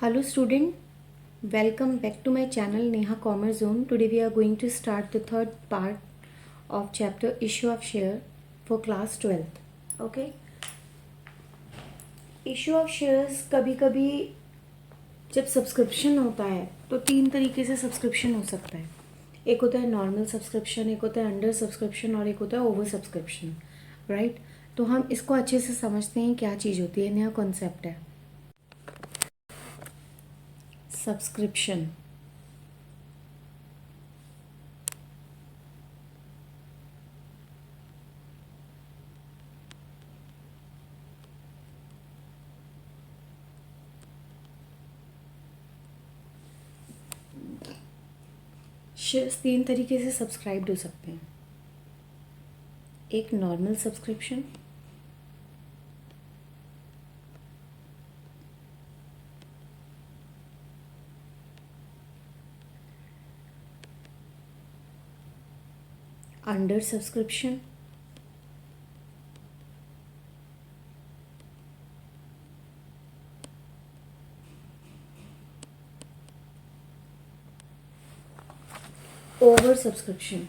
Hello student, welcome back to my channel Neha Commerce Zone. Today we are going to start the third part of chapter issue of share for class 12th. Okay, issue of shares कभी कभी जब subscription होता है तो तीन तरीके से subscription हो सकता है. एक होता है नॉर्मल सब्सक्रिप्शन, एक होता है अंडर सब्सक्रिप्शन और एक होता है ओवर सब्सक्रिप्शन. राइट, तो हम इसको अच्छे से समझते हैं क्या चीज़ होती है. नया कॉन्सेप्ट है सब्सक्रिप्शन. शेयर्स तीन तरीके से सब्सक्राइब्ड हो सकते हैं. एक normal subscription, under subscription, over subscription.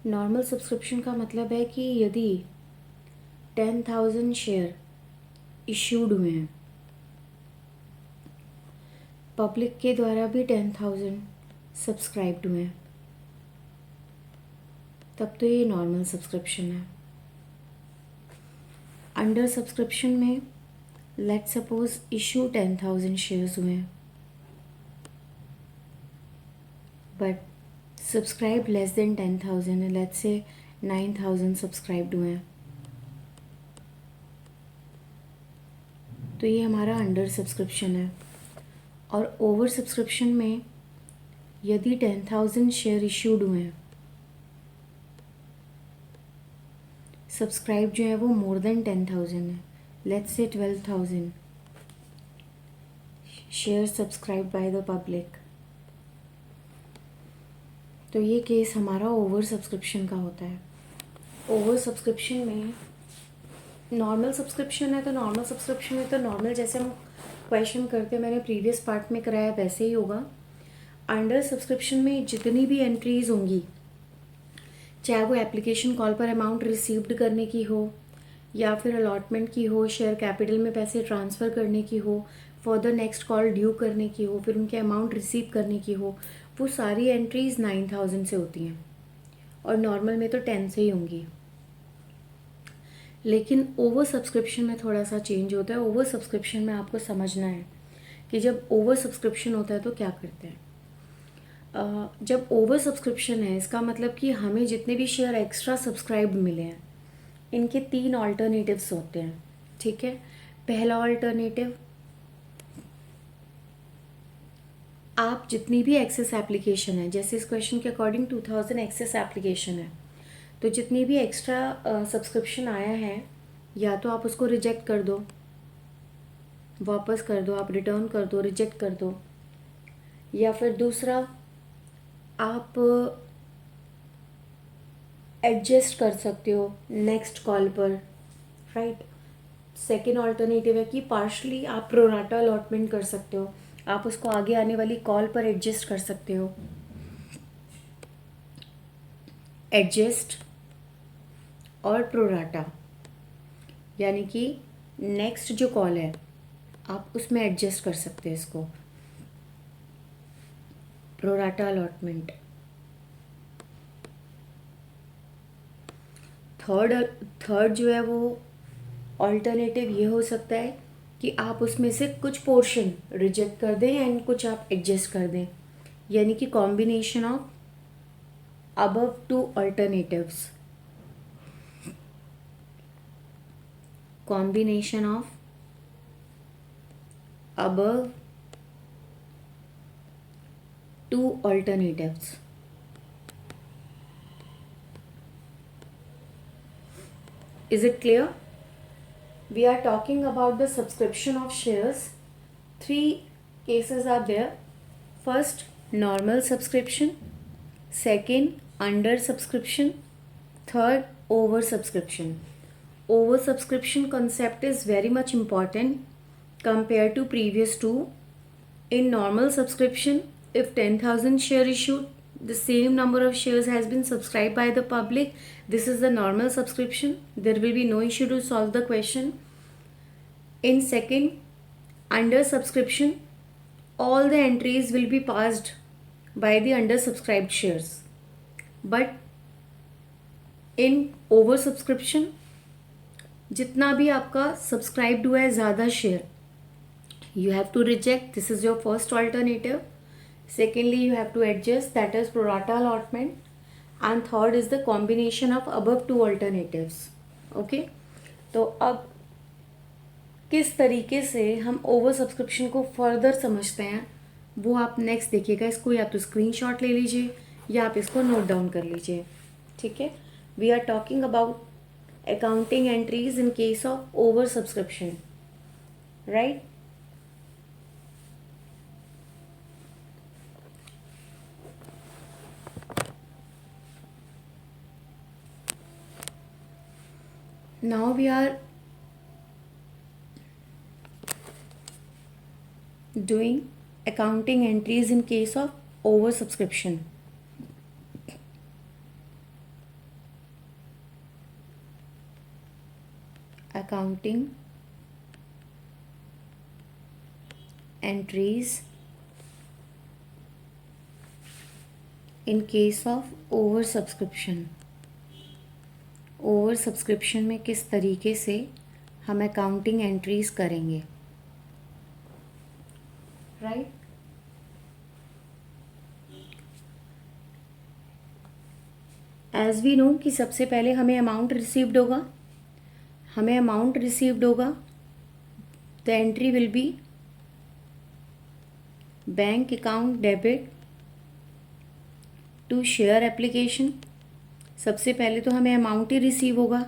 Normal subscription का मतलब है कि यदि 10,000 शेयर इश्यूड हुए हैं, पब्लिक के द्वारा भी 10,000 सब्सक्राइब्ड हुए हैं, तब तो ये नॉर्मल सब्सक्रिप्शन है. अंडर सब्सक्रिप्शन में लेट सपोज इशू 10,000 शेयर्स हुए हैं बट सब्सक्राइब लेस देन 10,000 है, लेट्स से 9,000 सब्सक्राइब्ड हुए हैं, तो ये हमारा अंडर सब्सक्रिप्शन है. और ओवर सब्सक्रिप्शन में यदि 10,000 शेयर इश्यूड हुए हैं, सब्सक्राइब जो है वो मोर देन 10,000 है, let's say 12,000 share subscribe by the public, तो ये केस हमारा ओवर सब्सक्रिप्शन का होता है. ओवर सब्सक्रिप्शन में नॉर्मल सब्सक्रिप्शन है तो नॉर्मल सब्सक्रिप्शन में तो नॉर्मल जैसे हम क्वेश्चन करते हैं, मैंने प्रीवियस पार्ट में कराया वैसे ही होगा. अंडर सब्सक्रिप्शन में जितनी भी एंट्रीज होंगी, चाहे वो एप्लीकेशन कॉल पर अमाउंट रिसीव्ड करने की हो या फिर अलॉटमेंट की हो, शेयर कैपिटल में पैसे ट्रांसफ़र करने की हो, फर्दर नेक्स्ट कॉल ड्यू करने की हो, फिर उनके अमाउंट रिसीव करने की हो, वो सारी एंट्रीज 9,000 से होती हैं और नॉर्मल में तो 10 से ही होंगी. लेकिन ओवर सब्सक्रिप्शन में थोड़ा सा चेंज होता है. ओवर सब्सक्रिप्शन में आपको समझना है कि जब ओवर सब्सक्रिप्शन होता है तो क्या करते हैं. जब ओवर सब्सक्रिप्शन है इसका मतलब कि हमें जितने भी शेयर एक्स्ट्रा सब्सक्राइब्ड मिले हैं, इनके तीन ऑल्टरनेटिव्स होते हैं. ठीक है, पहला ऑल्टरनेटिव, आप जितनी भी एक्सेस एप्लीकेशन है, जैसे इस क्वेश्चन के अकॉर्डिंग 2000 एक्सेस एप्लीकेशन है, तो जितनी भी एक्स्ट्रा सब्सक्रिप्शन आया है, या तो आप उसको रिजेक्ट कर दो, वापस कर दो, आप रिटर्न कर दो, रिजेक्ट कर दो, या फिर दूसरा आप एडजस्ट कर सकते हो नेक्स्ट कॉल पर. राइट, सेकेंड ऑल्टरनेटिव है कि पार्शली आप प्रोराटा अलॉटमेंट कर सकते हो, आप उसको आगे आने वाली कॉल पर एडजस्ट कर सकते हो. एडजस्ट और प्रोराटा यानी कि नेक्स्ट जो कॉल है आप उसमें एडजस्ट कर सकते हैं इसको, प्रोराटा अलॉटमेंट. थर्ड जो है वो ऑल्टरनेटिव ये हो सकता है कि आप उसमें से कुछ पोर्शन रिजेक्ट कर दें एंड कुछ आप एडजस्ट कर दें, यानी कि combination of above two alternatives. Combination of above two alternatives. Is it clear? We are talking about the subscription of shares. Three cases are there. First, normal subscription. Second, under subscription. Third, over subscription. Over subscription concept is very much important compared to previous two. In normal subscription, if 10,000 share issued, the same number of shares has been subscribed by the public. This is the normal subscription. There will be no issue to solve the question. In second, under subscription, all the entries will be passed by the undersubscribed shares. But in over subscription, जितना भी आपका subscribed हुआ है ज़्यादा share, you have to reject. This is your first alternative. Secondly, you have to adjust, that is pro rata allotment. And third is the combination of above two alternatives. Okay, तो अब किस तरीके से हम over subscription को further समझते हैं वो आप नेक्स्ट देखिएगा. इसको या तो स्क्रीनशॉट ले लीजिए या आप इसको नोट डाउन कर लीजिए. ठीक है. We are talking about accounting entries in case of oversubscription, right. Now we are doing accounting entries in case of oversubscription. Accounting entries in case of oversubscription. Oversubscription में किस तरीके से हम accounting entries करेंगे, right. As we know कि सबसे पहले हमें अमाउंट रिसीव्ड होगा. The entry will be bank account debit to share application. सबसे पहले तो हमें अमाउंट ही रिसीव होगा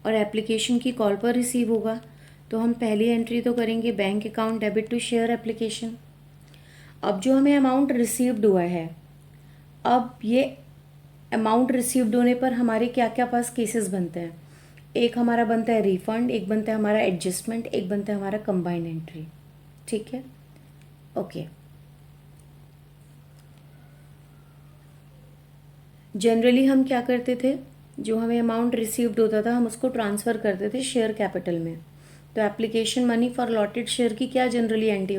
और एप्लीकेशन की कॉल पर रिसीव होगा, तो हम पहली एंट्री तो करेंगे bank account debit to share application. अब जो हमें अमाउंट रिसीव्ड हुआ है, अब ये अमाउंट रिसीव्ड होने पर हमारे क्या क्या पास केसेस बनते हैं. एक हमारा बनता है रिफंड, एक बनता है हमारा एडजस्टमेंट, एक बनता है हमारा कंबाइंड एंट्री. ठीक है. ओके. जनरली हम क्या करते थे, जो हमें अमाउंट रिसीव्ड होता था हम उसको ट्रांसफ़र करते थे शेयर कैपिटल में. तो application money for allotted share की क्या जनरली एंट्री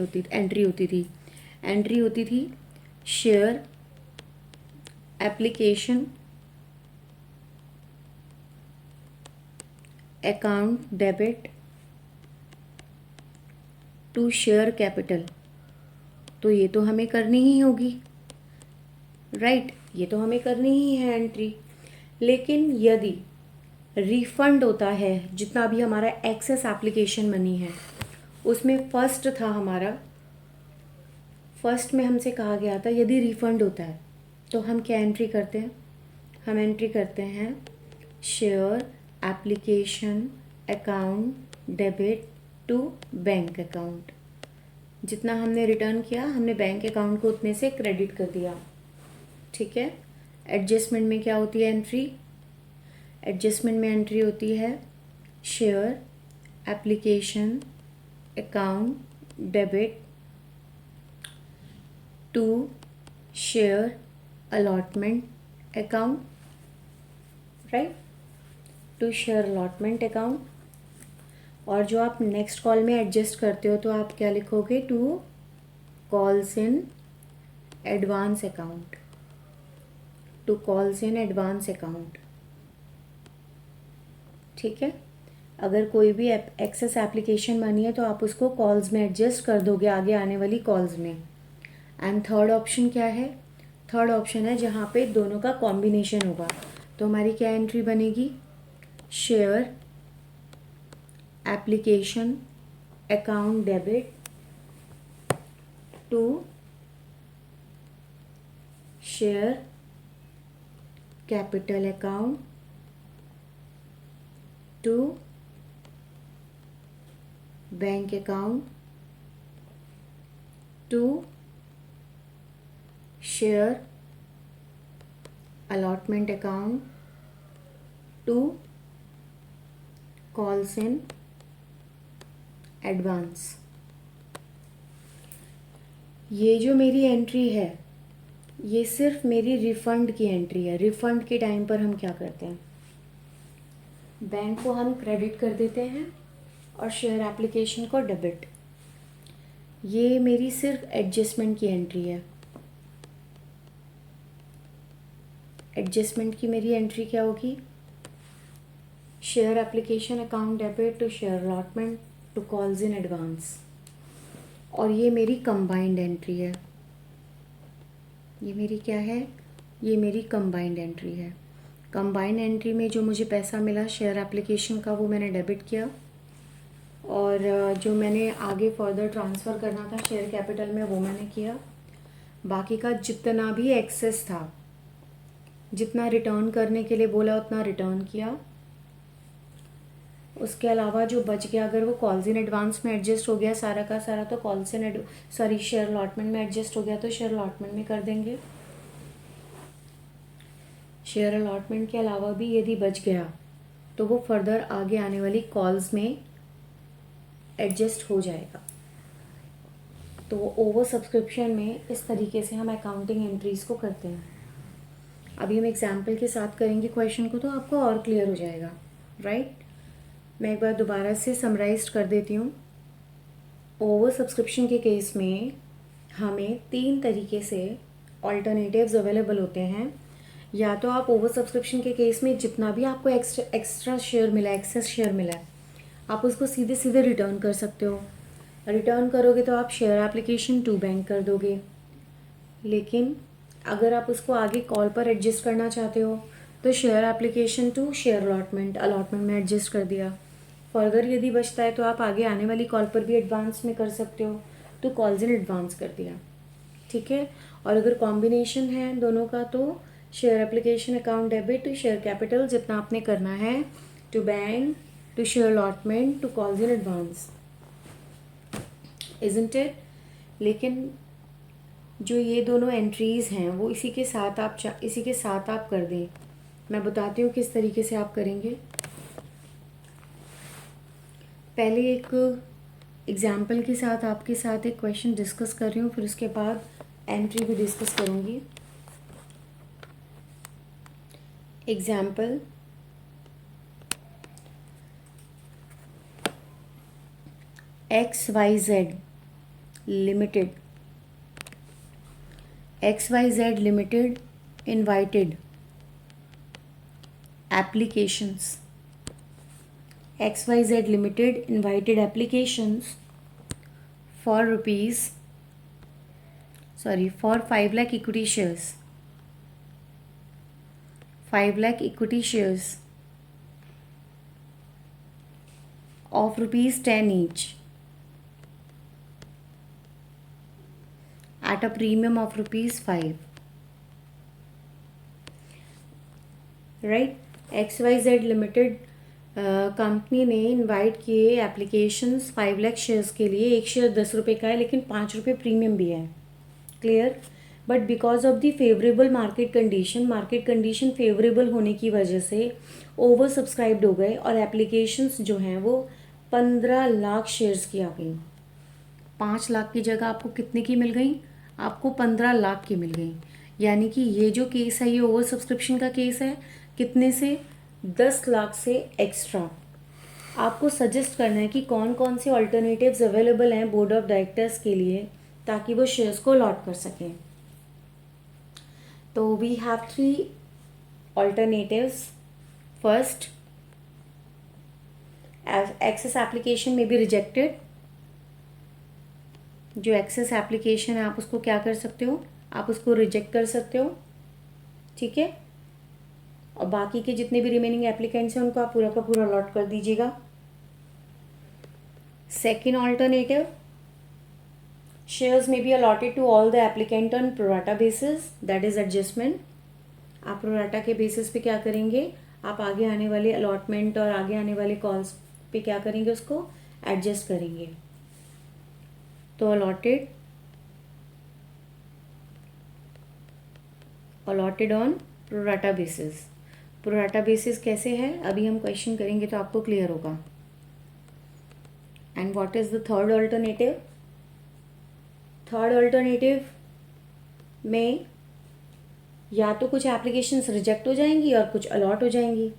होती थी share application account debit to share capital. तो ये तो हमें करनी ही होगी, राइट. ये तो हमें करनी ही है एंट्री. लेकिन यदि रिफंड होता है जितना भी हमारा एक्सेस एप्लीकेशन मनी है, उसमें फर्स्ट में हमसे कहा गया था यदि रिफंड होता है तो हम क्या एंट्री करते हैं, हम एंट्री करते हैं share application account debit to bank account. जितना हमने रिटर्न किया हमने बैंक अकाउंट को उतने से क्रेडिट कर दिया. ठीक है. एडजस्टमेंट में क्या होती है एंट्री, एडजस्टमेंट में एंट्री होती है share application account debit to share allotment account, right, to share allotment account. और जो आप नेक्स्ट कॉल में एडजस्ट करते हो तो आप क्या लिखोगे, to calls in advance account, to calls in advance account. ठीक है. अगर कोई भी एक्सेस एप्लीकेशन मनी है तो आप उसको कॉल्स में एडजस्ट कर दोगे आगे आने वाली कॉल्स में. एंड थर्ड ऑप्शन क्या है, थर्ड ऑप्शन है जहाँ पे दोनों का कॉम्बिनेशन होगा. तो हमारी क्या एंट्री बनेगी, share application account debit to share capital account to bank account to share allotment account to calls in advance। ये जो मेरी एंट्री है ये सिर्फ मेरी रिफ़ंड की एंट्री है। रिफ़ंड के टाइम पर हम क्या करते हैं, बैंक को हम क्रेडिट कर देते हैं और शेयर एप्लीकेशन को डेबिट। ये मेरी सिर्फ एडजस्टमेंट की एंट्री है। एडजस्टमेंट की मेरी एंट्री क्या होगी, share application account debit to share allotment to calls in advance. और ये मेरी कंबाइंड एंट्री है। ये मेरी क्या है, ये मेरी कंबाइंड एंट्री है। कंबाइंड एंट्री में जो मुझे पैसा मिला शेयर एप्लीकेशन का वो मैंने डेबिट किया, और जो मैंने आगे फर्दर ट्रांसफ़र करना था शेयर कैपिटल में वो मैंने किया। बाकी का जितना भी एक्सेस था, जितना रिटर्न करने के लिए बोला उतना रिटर्न किया। उसके अलावा जो बच गया, अगर वो कॉल्स इन एडवांस में एडजस्ट हो गया सारा का सारा तो कॉल्स इन शेयर अलॉटमेंट में एडजस्ट हो गया तो शेयर अलॉटमेंट में कर देंगे। शेयर अलॉटमेंट के अलावा भी यदि बच गया तो वो फर्दर आगे आने वाली कॉल्स में एडजस्ट हो जाएगा। तो ओवर सब्सक्रिप्शन में इस तरीके से हम अकाउंटिंग एंट्रीज़ को करते हैं। अभी हम एग्जाम्पल के साथ करेंगे क्वेश्चन को तो आपको और क्लियर हो जाएगा, राइट। मैं एक बार दोबारा से समराइज कर देती हूँ। ओवर सब्सक्रिप्शन के केस में हमें 3 तरीके से ऑल्टरनेटिव्स अवेलेबल होते हैं। या तो आप ओवर सब्सक्रिप्शन के केस में जितना भी आपको एक्स्ट्रा शेयर मिला, एक्सेस शेयर मिला है, आप उसको सीधे सीधे रिटर्न कर सकते हो। रिटर्न करोगे तो आप शेयर एप्लीकेशन टू बैंक कर दोगे। लेकिन अगर आप उसको आगे कॉल पर एडजस्ट करना चाहते हो तो share application to share allotment में एडजस्ट कर दिया। फर्दर यदि बचता है तो आप आगे आने वाली कॉल पर भी एडवांस में कर सकते हो, तो कॉल्स इन एडवांस कर दिया, ठीक है। और अगर कॉम्बिनेशन है दोनों का तो share application account debit to share capital जितना आपने करना है to bank to share allotment to calls in advance, isn't it. लेकिन जो ये दोनों एंट्रीज़ हैं वो इसी के साथ आप कर दें। मैं बताती हूँ किस तरीके से आप करेंगे। पहले एक एग्जाम्पल के साथ आपके साथ एक क्वेश्चन डिस्कस कर रही हूँ, फिर उसके बाद एंट्री भी डिस्कस करूँगी। Example, XYZ Limited invited applications. XYZ Limited invited applications for 5 lakh equity shares. 5 lakh equity shares of rupees 10 each at a premium of rupees 5. Right, XYZ limited company ने invite किए applications 5 lakh shares के लिए। एक share 10 रुपये का है लेकिन 5 रुपये प्रीमियम भी है, clear. But because of the favourable market condition favourable होने की वजह से ओवर सब्सक्राइब्ड हो गए और एप्लीकेशंस जो हैं वो 15 लाख शेयर्स की आ गई। 5 लाख की जगह आपको कितने की मिल गई, आपको 15 लाख की मिल गई। यानी कि ये जो केस है ये ओवर सब्सक्रिप्शन का केस है। कितने से, 10 लाख से एक्स्ट्रा। आपको सजेस्ट करना है कि कौन कौन से ऑल्टरनेटिव्स अवेलेबल हैं बोर्ड ऑफ डायरेक्टर्स के लिए ताकि वो शेयर्स को अलॉट कर सकें। तो we have 3 alternatives. First, excess application में बी रिजेक्टेड। जो एक्सेस एप्लीकेशन है आप उसको क्या कर सकते हो, आप उसको रिजेक्ट कर सकते हो, ठीक है। और बाकी के जितने भी रिमेनिंग एप्लीकेंट्स हैं उनको आप पूरा का पूरा अलॉट कर दीजिएगा। सेकेंड ऑल्टरनेटिव, शेयर्स में be allotted to all the applicant on pro rata basis, that is adjustment. आप प्रोराटा के बेसिस पे क्या करेंगे, आप आगे आने वाले अलॉटमेंट और आगे आने वाले कॉल्स पे क्या करेंगे, उसको एडजस्ट करेंगे। तो allotted on pro rata basis. Pro rata basis कैसे है अभी हम क्वेश्चन करेंगे तो आपको क्लियर होगा। And what is the third alternative? Third alternative में या तो कुछ एप्लीकेशंस रिजेक्ट हो जाएंगी और कुछ अलॉट हो जाएंगी,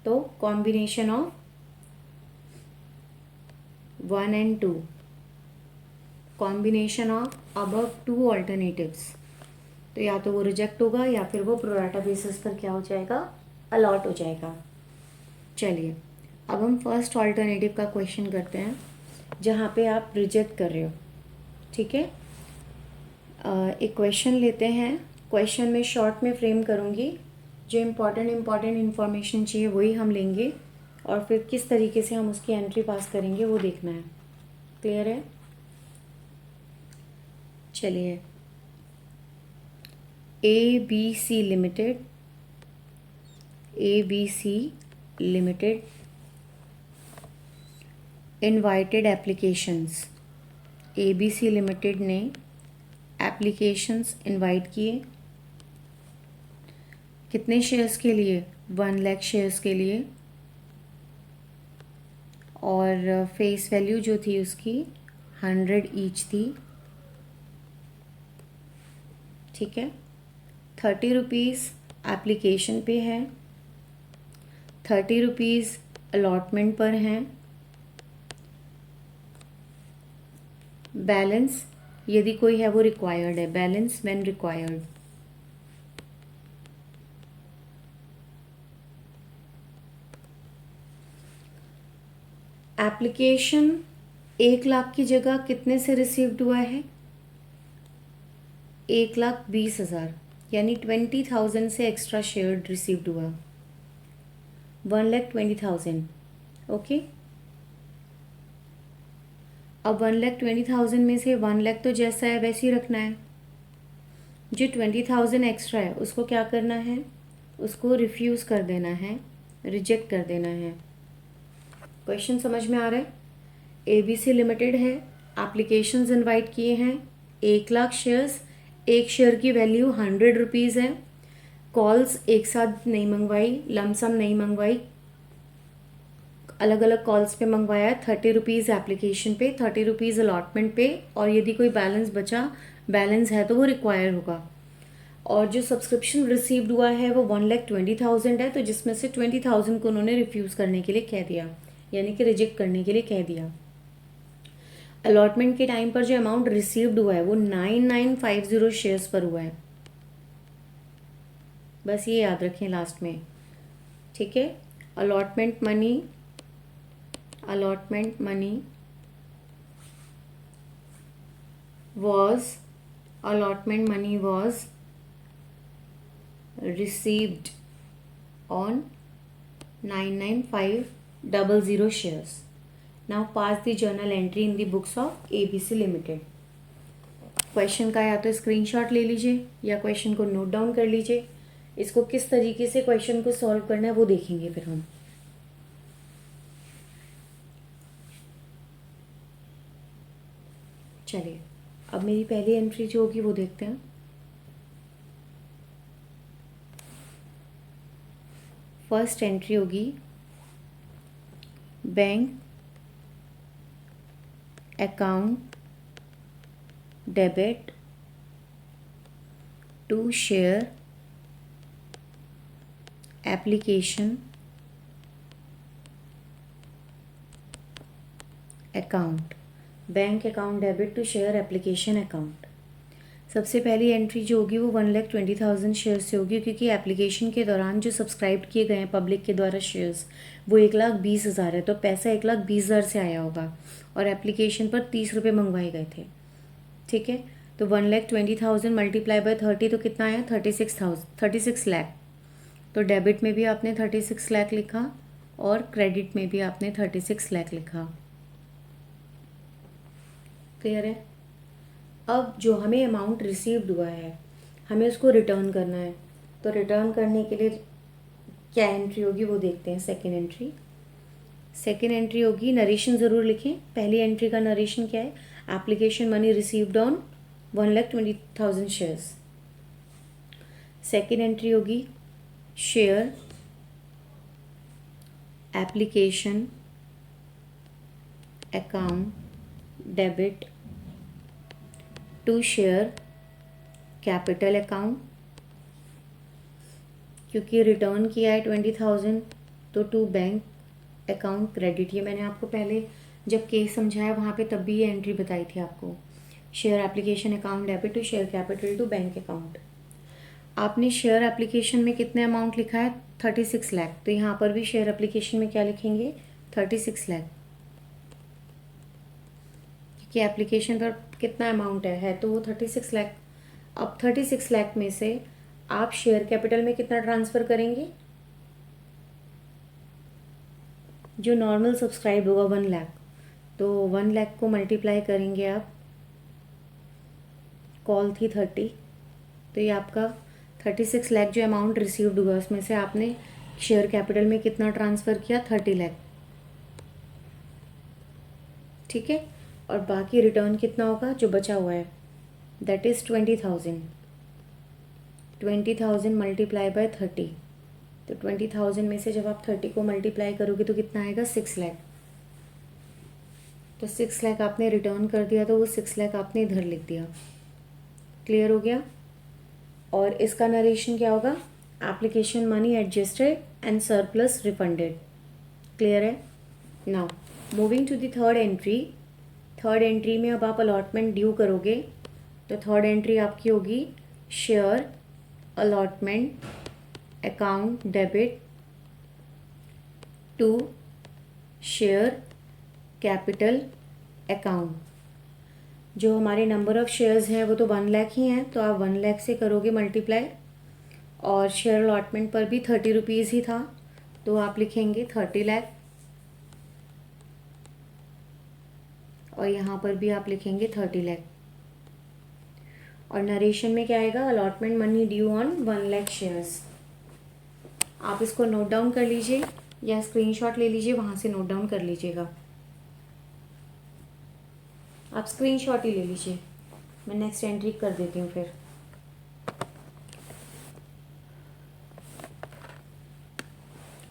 तो combination of 1 and 2, combination of above 2 alternatives. तो या तो वो रिजेक्ट होगा या फिर वो प्रोराटा बेसिस पर क्या हो जाएगा, अलॉट हो जाएगा। चलिए अब हम फर्स्ट अल्टरनेटिव का क्वेश्चन करते हैं जहाँ पे आप रिजेक्ट कर रहे हो। ठीक है, एक क्वेश्चन लेते हैं। क्वेश्चन में शॉर्ट में फ्रेम करूँगी, जो इम्पॉर्टेंट इन्फॉर्मेशन चाहिए वही हम लेंगे और फिर किस तरीके से हम उसकी एंट्री पास करेंगे वो देखना है। क्लियर है? चलिए, ABC limited invited applications. ABC limited ने एप्लीकेशंस इनवाइट किए। कितने शेयर्स के लिए? 1 लाख शेयर्स के लिए। और फेस वैल्यू जो थी उसकी 100 ईच थी। ठीक है, 30 रुपीज़ एप्लीकेशन पे है, 30 रुपीज़ अलॉटमेंट पर हैं। बैलेंस यदि कोई है वो रिक्वायर्ड है, balance when required. Application 1 lakh की जगह कितने से रिसीव्ड हुआ है? 1,20,000, यानी 20,000 से एक्स्ट्रा शेयर रिसीव्ड हुआ। 1,20,000। ओके, अब 1,20,000 में से 1 लाख तो जैसा है वैसे ही रखना है। जो 20,000 एक्स्ट्रा है उसको क्या करना है? उसको रिफ्यूज़ कर देना है, रिजेक्ट कर देना है। क्वेश्चन समझ में आ रहा है? ABC लिमिटेड है, एप्लीकेशंस इनवाइट किए हैं, 1 लाख शेयर्स, एक शेयर की वैल्यू 100 रुपीज़ है। कॉल्स एक साथ नहीं मंगवाई, लमसम नहीं मंगवाई, अलग अलग कॉल्स पे मंगवाया। 30 रुपीज़ एप्लीकेशन पे, 30 रुपीज़ अलॉटमेंट पे, और यदि कोई बैलेंस बचा, बैलेंस है तो वो रिक्वायर होगा। और जो सब्सक्रिप्शन रिसीव्ड हुआ है वो 1,20,000 है, तो जिसमें से 20,000 को उन्होंने रिफ्यूज़ करने के लिए कह दिया, यानी कि रिजेक्ट करने के लिए कह दिया। अलॉटमेंट के टाइम पर जो अमाउंट रिसीव्ड हुआ है वो 9950 शेयर्स पर हुआ है। बस ये याद रखें लास्ट में। ठीक है, allotment money was received on 99,500 shares. Now pass the journal entry in the books of ABC Limited. Question का या तो स्क्रीनशॉट ले लीजिए या क्वेश्चन को नोट डाउन कर लीजिए। इसको किस तरीके से क्वेश्चन को सॉल्व करना है वो देखेंगे फिर हम। चलिए, अब मेरी पहली एंट्री जो होगी वो देखते हैं। फर्स्ट एंट्री होगी bank account debit to share application account. Bank account debit to share application account. सबसे पहली एंट्री जो होगी वो 1,20,000 शेयर से होगी, क्योंकि एप्लीकेशन के दौरान जो सब्सक्राइब किए गए हैं पब्लिक के द्वारा शेयर्स वो 1,20,000 है, तो पैसा 1,20,000 से आया होगा और एप्लीकेशन पर 30 रुपये मंगवाए गए थे। ठीक है, तो 1,20,000 मल्टीप्लाई बाय 30 तो कितना आया? 36 लाख। तो डेबिट में भी आपने 36 लाख लिखा और क्रेडिट में भी आपने 36 लाख लिखा। क्लियर है? अब जो हमें अमाउंट रिसीव्ड हुआ है हमें उसको रिटर्न करना है, तो रिटर्न करने के लिए क्या एंट्री होगी वो देखते हैं। सेकेंड सेकेंड एंट्री होगी, नरेशन ज़रूर लिखें। पहली एंट्री का नरेशन क्या है? Application money received on 1,20,000 shares. Second entry होगी share application account debit to share capital account, क्योंकि रिटर्न किया है 20,000 तो टू बैंक अकाउंट क्रेडिट। ये मैंने आपको पहले जब केस समझाया वहाँ पे तब भी ये एंट्री बताई थी आपको। Share application account debit to share capital to bank account. आपने शेयर एप्लीकेशन में कितने अमाउंट लिखा है? 36 लाख। तो यहाँ पर भी शेयर एप्लीकेशन में क्या लिखेंगे? 36 लाख, क्योंकि एप्लीकेशन पर कितना अमाउंट है तो वो 36 लाख। अब 36 लाख में से आप शेयर कैपिटल में कितना ट्रांसफ़र करेंगे? जो नॉर्मल सब्सक्राइब होगा 1 लाख, तो 1 लाख को मल्टीप्लाई करेंगे आप, कॉल थी 30, तो ये आपका 36 लाख जो अमाउंट रिसीव्ड हुआ उसमें से आपने शेयर कैपिटल में कितना ट्रांसफ़र किया? 30 लाख। ठीक है, और बाकी रिटर्न कितना होगा जो बचा हुआ है? That is 20,000। 20,000 मल्टीप्लाई बाय 30, तो 20,000 में से जब आप 30 को मल्टीप्लाई करोगे तो कितना आएगा? 6 लाख। तो 6 लाख आपने रिटर्न कर दिया, तो वो 6 लाख आपने इधर लिख दिया। क्लियर हो गया? और इसका नरेशन क्या होगा? Application money adjusted and surplus refunded. Clear है? Now moving to the third entry. Third entry में अब आप अलॉटमेंट ड्यू करोगे, तो थर्ड एंट्री आपकी होगी share allotment account debit to share capital account. जो हमारे नंबर ऑफ़ शेयर्स हैं वो तो 1 लाख ही हैं, तो आप 1 लाख से करोगे मल्टीप्लाई, और शेयर अलॉटमेंट पर भी 30 रुपीज़ ही था, तो आप लिखेंगे 30 लाख, और यहाँ पर भी आप लिखेंगे 30 लाख। और नरेशन में क्या आएगा? Allotment money due on 1 lakh shares. आप इसको नोट डाउन कर लीजिए या स्क्रीनशॉट ले लीजिए, वहाँ से नोट डाउन कर लीजिएगा। आप स्क्रीनशॉट ही ले लीजिए, मैं नेक्स्ट एंट्री कर देती हूँ फिर।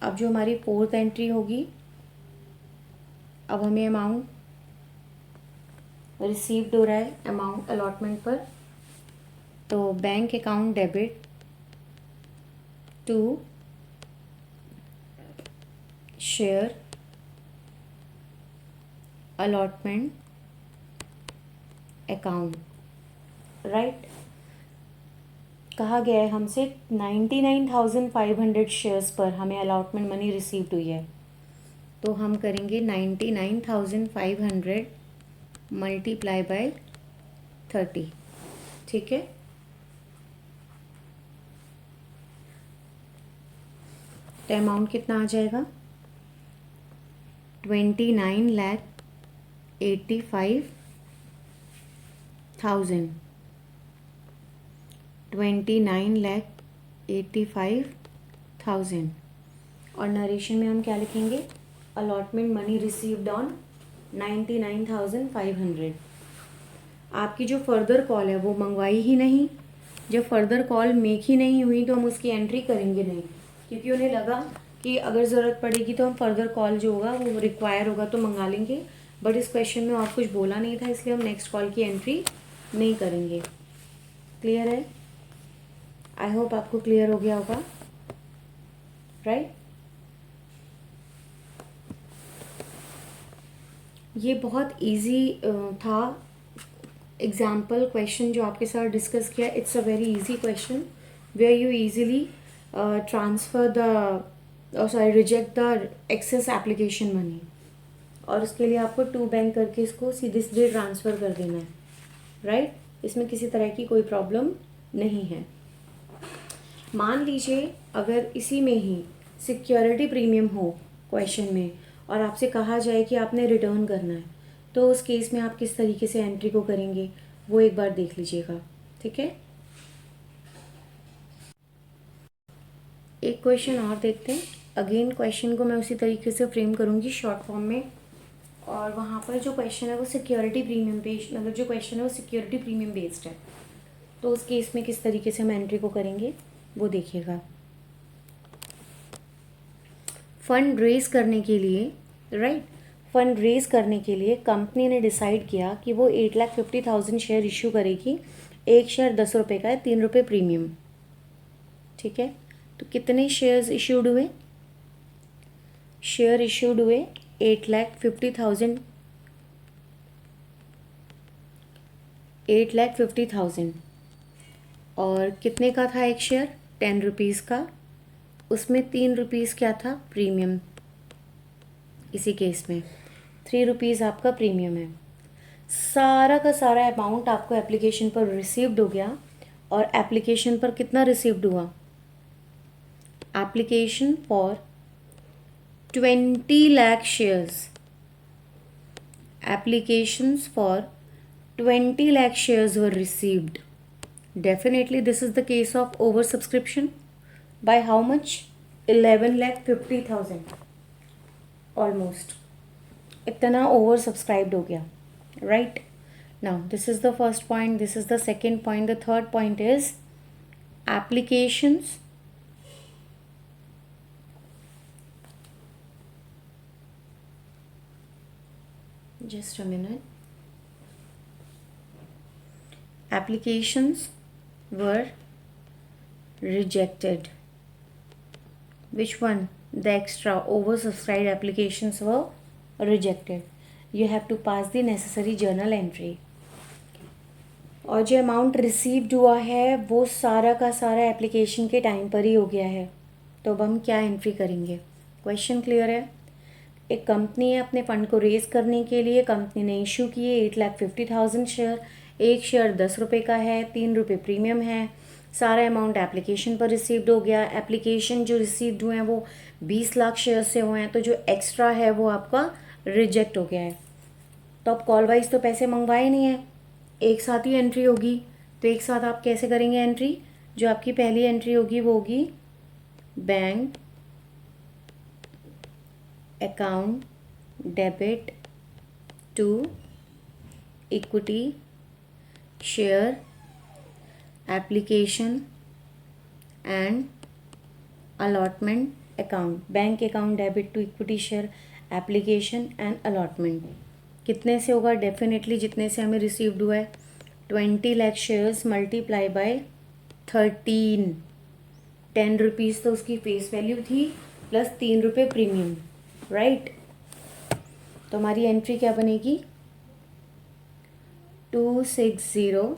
अब जो हमारी फोर्थ एंट्री होगी, अब हमें अमाउंट रिसीव्ड हो रहा है अमाउंट अलॉटमेंट पर, तो bank account debit to share allotment account. Right, कहा गया है हमसे 99,500 शेयर्स पर हमें अलॉटमेंट मनी रिसीव्ड हुई है, तो हम करेंगे 99,500 मल्टीप्लाई बाय 30। ठीक है, तो अमाउंट कितना आ जाएगा? 29,85,000। 29,85,000। और नरेशन में हम क्या लिखेंगे? Allotment money received on 99,500। आपकी जो फर्दर कॉल है वो मंगवाई ही नहीं, जब फर्दर कॉल मेक ही नहीं हुई तो हम उसकी एंट्री करेंगे नहीं, क्योंकि उन्हें लगा कि अगर ज़रूरत पड़ेगी तो हम फर्दर कॉल जो होगा वो रिक्वायर होगा तो मंगा लेंगे, बट इस क्वेश्चन में और कुछ बोला नहीं था, इसलिए हम नेक्स्ट कॉल की एंट्री नहीं करेंगे। क्लियर है? आई होप आपको क्लियर हो गया होगा। राइट, ये बहुत इजी था एग्जाम्पल क्वेश्चन जो आपके साथ डिस्कस किया। It's a very easy question where you easily transfer the reject the excess application money, और उसके लिए आपको टू बैंक करके इसको सीधे सीधे ट्रांसफ़र कर देना है। राइट, इसमें किसी तरह की कोई प्रॉब्लम नहीं है। मान लीजिए अगर इसी में ही सिक्योरिटी प्रीमियम हो क्वेश्चन में और आपसे कहा जाए कि आपने रिटर्न करना है, तो उस केस में आप किस तरीके से एंट्री को करेंगे वो एक बार देख लीजिएगा। ठीक है, एक क्वेश्चन और देखते हैं। अगेन क्वेश्चन को मैं उसी तरीके से फ्रेम करूँगी शॉर्ट फॉर्म में, और वहाँ पर जो क्वेश्चन है वो सिक्योरिटी प्रीमियम बेस्ड, मतलब जो क्वेश्चन है वो सिक्योरिटी प्रीमियम बेस्ड है। तो उस केस में किस तरीके से हम एंट्री को करेंगे वो देखिएगा। फंड रेज करने के लिए, राइट, फंड रेज करने के लिए कंपनी ने डिसाइड किया कि वो 8,50,000 शेयर इशू करेगी। एक शेयर 10 रुपये का है, 3 रुपये प्रीमियम, ठीक है। तो कितने शेयर्स इशूड हुए? शेयर इशूड हुए 8,50,000, 8,50,000। और कितने का था एक शेयर? 10 रुपीज़ का। उसमें 3 रुपीज़ क्या था? प्रीमियम। इसी केस में 3 रुपीज़ आपका प्रीमियम है। सारा का सारा अमाउंट आपको एप्लीकेशन पर रिसीव्ड हो गया। और एप्लीकेशन पर कितना रिसीव्ड हुआ? Application for 20 lakh shares, applications for 20 lakh shares were received. Definitely this is the case of oversubscription. By how much? 11,50,000 almost. इतना oversubscribed हो गया, right? Now this is the first point, this is the second point. The third point is applications just a minute. Applications were rejected. Which one? The extra oversubscribed applications were rejected. You have to pass the necessary journal entry. और जो amount received हुआ है वो सारा का सारा application के time पर ही हो गया है। तो अब हम क्या एंट्री करेंगे? क्वेश्चन क्लियर है? एक कंपनी है, अपने फ़ंड को रेज़ करने के लिए कंपनी ने इशू किए 8,50,000 शेयर। एक शेयर 10 रुपये का है, 3 रुपये प्रीमियम है। सारा अमाउंट एप्लीकेशन पर रिसीव्ड हो गया। एप्लीकेशन जो रिसीव्ड हुए हैं वो 20 लाख शेयर से हुए हैं, तो जो एक्स्ट्रा है वो आपका रिजेक्ट हो गया है। तो अब कॉल वाइज तो पैसे मंगवाए नहीं है, एक साथ ही एंट्री होगी। तो एक साथ आप कैसे करेंगे एंट्री? जो आपकी पहली एंट्री होगी वो होगी bank account debit to equity share application and allotment account. Bank account debit to equity share application and allotment कितने से होगा? डेफिनेटली जितने से हमें रिसीव्ड हुआ है 20 lakh shares multiply by 13। 10 rupees तो उसकी फेस वैल्यू थी प्लस 3 रुपये प्रीमियम, राइट। तो हमारी एंट्री क्या बनेगी? 260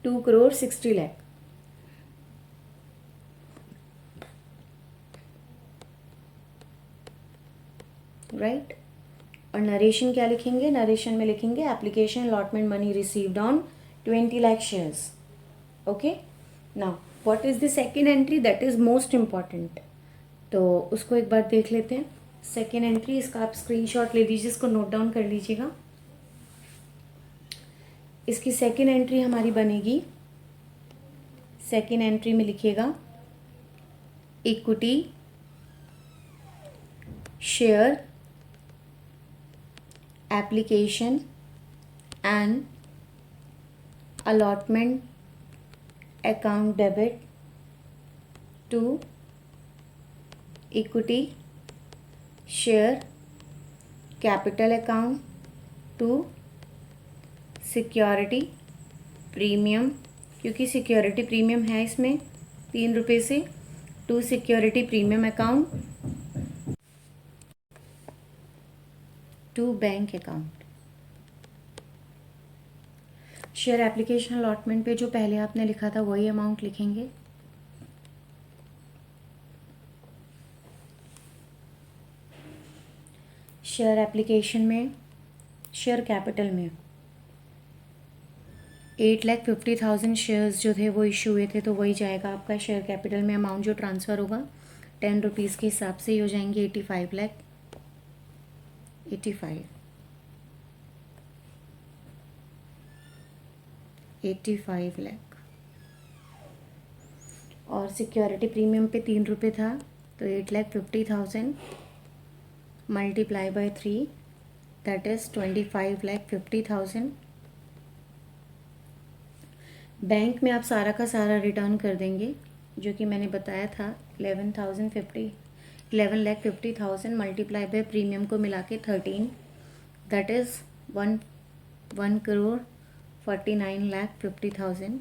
2 करोड़ 60 लाख, राइट। और नरेशन क्या लिखेंगे? नरेशन में लिखेंगे application allotment money received on 20 lakh shares. Okay, now what is the second entry? That is most important. तो उसको एक बार देख लेते हैं। सेकेंड एंट्री, इसका आप स्क्रीनशॉट ले लीजिए, इसको नोट डाउन कर लीजिएगा। इसकी सेकेंड एंट्री हमारी बनेगी, सेकेंड एंट्री में लिखिएगा equity share application and allotment account debit to equity share capital account to security premium, क्योंकि सिक्योरिटी प्रीमियम है इसमें 3 रुपये से, to security premium account to bank account. Share application allotment पे जो पहले आपने लिखा था वही अमाउंट लिखेंगे। शेयर एप्लीकेशन में, शेयर कैपिटल में 8,50,000 शेयर्स जो थे वो इशू हुए थे, तो वही जाएगा आपका शेयर कैपिटल में। अमाउंट जो ट्रांसफ़र होगा 10 रुपीज़ के हिसाब से ही हो जाएंगे 85 लाख 85। 85 लाख। और सिक्योरिटी प्रीमियम पे 3 रुपये था, तो 8,50,000 multiply by 3 that is 25,50,000। Bank में आप सारा का सारा रिटर्न कर देंगे, जो कि मैंने बताया था 11,50,000 मल्टीप्लाई बाय प्रीमियम को मिला के 13 दैट इज़ 1,49,50,000।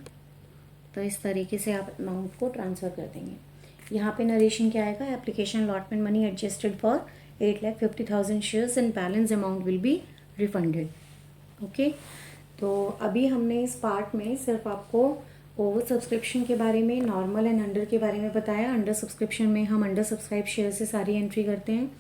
तो इस तरीके से आप अमाउंट को ट्रांसफ़र कर देंगे। यहाँ पे नरेशन क्या आएगा, application allotment money adjusted for 8,50,000 shares and balance amount will be refunded. Okay, तो अभी हमने इस पार्ट में सिर्फ आपको ओवर सब्सक्रिप्शन के बारे में, नॉर्मल एंड अंडर के बारे में बताया। अंडर सब्सक्रिप्शन में हम अंडर सब्सक्राइब शेयर से सारी एंट्री करते हैं।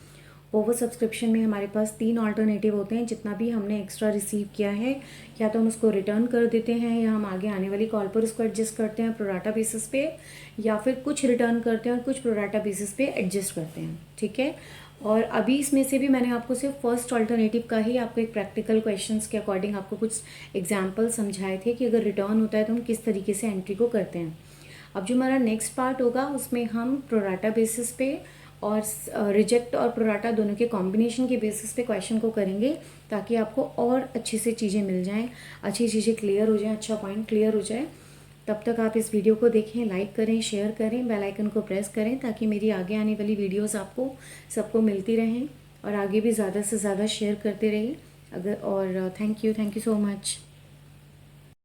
ओवर सब्सक्रिप्शन में हमारे पास 3 ऑल्टरनेटिव होते हैं। जितना भी हमने एक्स्ट्रा रिसीव किया है, या तो हम उसको रिटर्न कर देते हैं, या हम आगे आने वाली कॉल पर उसको एडजस्ट करते हैं प्रोराटा बेसिस पे, या फिर कुछ रिटर्न करते हैं और कुछ प्रोराटा बेसिस पे एडजस्ट करते हैं। ठीक है, और अभी इसमें से भी मैंने आपको सिर्फ फर्स्ट ऑल्टरनेटिव का ही आपको एक प्रैक्टिकल क्वेश्चंस के अकॉर्डिंग आपको कुछ एग्जाम्पल समझाए थे कि अगर रिटर्न होता है तो हम किस तरीके से एंट्री को करते हैं। अब जो हमारा नेक्स्ट पार्ट होगा उसमें हम प्रोराटा बेसिस पे और रिजेक्ट और प्रोराटा दोनों के कॉम्बिनेशन के बेसिस पे क्वेश्चन को करेंगे, ताकि आपको और अच्छे से चीज़ें मिल जाएं, अच्छी चीज़ें क्लियर हो जाएं, अच्छा पॉइंट क्लियर हो जाए। तब तक आप इस वीडियो को देखें, लाइक करें, शेयर करें, बेल आइकन को प्रेस करें, ताकि मेरी आगे आने वाली वीडियोस आपको सबको मिलती रहें, और आगे भी ज़्यादा से ज़्यादा शेयर करते रहिए। और थैंक यू सो मच।